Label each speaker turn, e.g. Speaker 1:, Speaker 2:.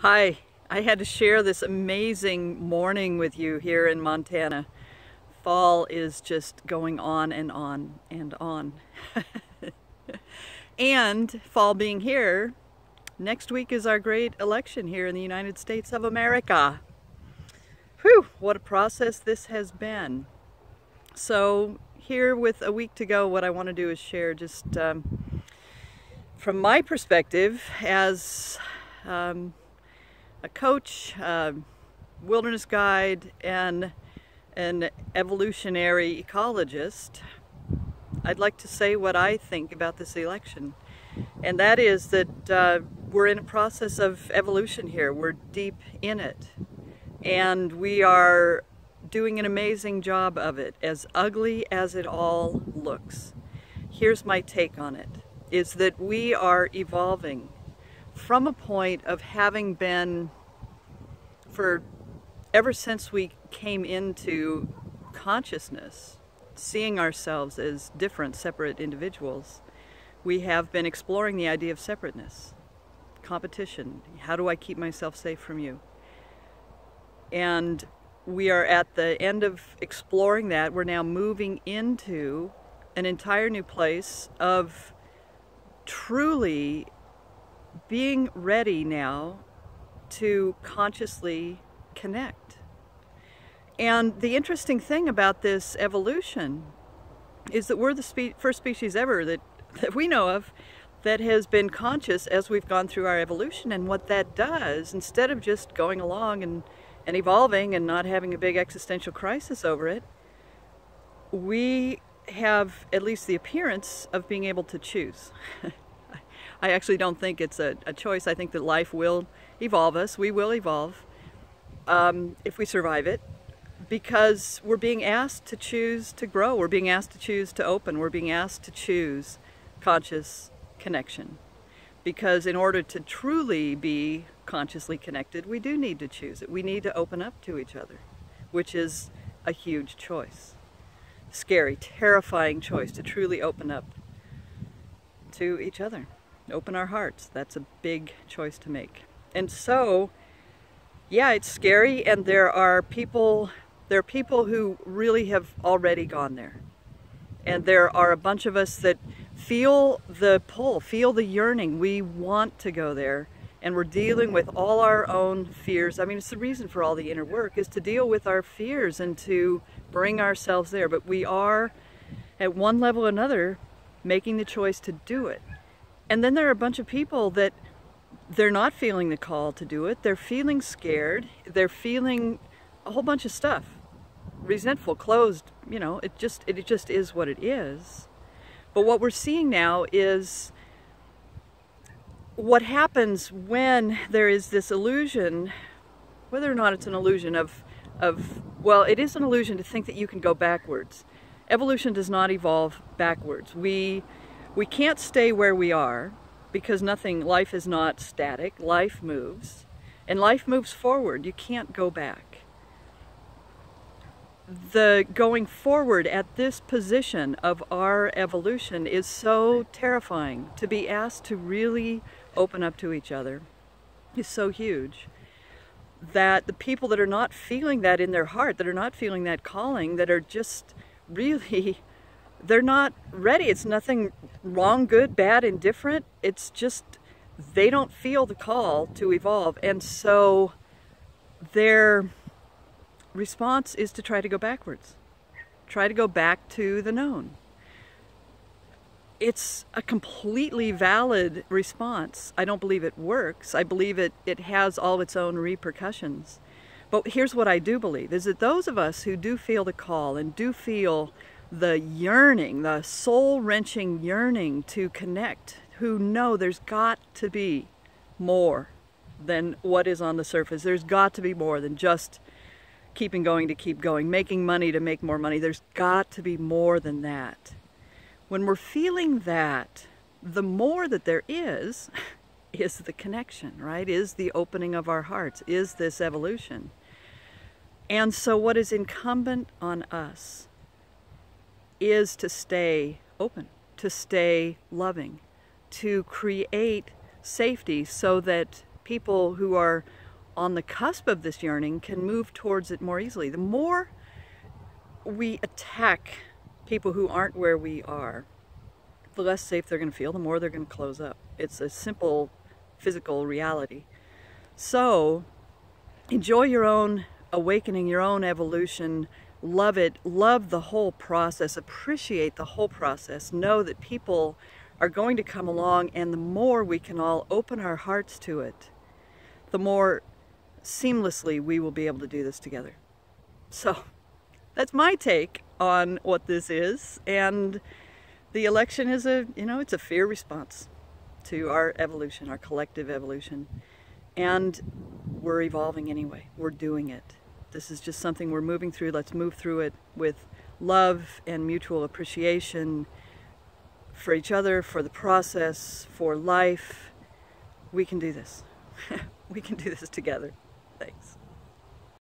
Speaker 1: Hi, I had to share this amazing morning with you here in Montana. Fall is just going on and on and on. And fall being here, next week is our great election here in the United States of America. Whew, what a process this has been. So here with a week to go, what I want to do is share just from my perspective as a coach, wilderness guide, and an evolutionary ecologist. I'd like to say what I think about this election, and that is that we're in a process of evolution here. We're deep in it, and we are doing an amazing job of it, as ugly as it all looks. Here's my take on it, is that we are evolving from a point of having been, ever since we came into consciousness, seeing ourselves as different, separate individuals, we have been exploring the idea of separateness, competition. How do I keep myself safe from you? And we are at the end of exploring that. We're now moving into an entire new place of truly being ready now to consciously connect. And the interesting thing about this evolution is that we're the first species ever that we know of that has been conscious as we've gone through our evolution. And what that does, instead of just going along and evolving and not having a big existential crisis over it, we have at least the appearance of being able to choose. I actually don't think it's a choice. I think that life will evolve us. We will evolve if we survive it, because we're being asked to choose to grow. We're being asked to choose to open. We're being asked to choose conscious connection. Because in order to truly be consciously connected, we do need to choose it. We need to open up to each other, which is a huge choice. Scary, terrifying choice to truly open up to each other. Open our hearts. That's a big choice to make. And so, yeah, it's scary, and there are people who really have already gone there. And there are a bunch of us that feel the pull, feel the yearning. We want to go there, and we're dealing with all our own fears. I mean, it's the reason for all the inner work, is to deal with our fears and to bring ourselves there. But we are, at one level or another, making the choice to do it. And then there are a bunch of people that they're not feeling the call to do it. They're feeling scared. They're feeling a whole bunch of stuff. Resentful, closed, you know, it just is what it is. But what we're seeing now is what happens when there is this illusion, whether or not it's an illusion well, it is an illusion to think that you can go backwards. Evolution does not evolve backwards. We can't stay where we are, because life is not static. Life moves, and life moves forward. You can't go back. The going forward at this position of our evolution is so terrifying. To be asked to really open up to each other is so huge, that the people that are not feeling that in their heart, that are not feeling that calling, that are just really, they're not ready. It's nothing wrong, good, bad, indifferent. It's just they don't feel the call to evolve. And so their response is to try to go backwards. Try to go back to the known. It's a completely valid response. I don't believe it works. I believe it has all its own repercussions. But here's what I do believe, is that those of us who do feel the call and do feel the yearning, the soul-wrenching yearning to connect, who know there's got to be more than what is on the surface. There's got to be more than just keeping going to keep going, making money to make more money. There's got to be more than that. When we're feeling that, the more that there is the connection, right? Is the opening of our hearts, is this evolution. And so what is incumbent on us is to stay open, to stay loving, to create safety so that people who are on the cusp of this yearning can move towards it more easily. The more we attack people who aren't where we are, the less safe they're going to feel, the more they're going to close up. It's a simple physical reality. So enjoy your own awakening, your own evolution. Love it. Love the whole process. Appreciate the whole process. Know that people are going to come along, and the more we can all open our hearts to it, the more seamlessly we will be able to do this together. So that's my take on what this is. And the election is it's a fear response to our evolution, our collective evolution. And we're evolving anyway. We're doing it. This is just something we're moving through. Let's move through it with love and mutual appreciation for each other, for the process, for life. We can do this. We can do this together. Thanks.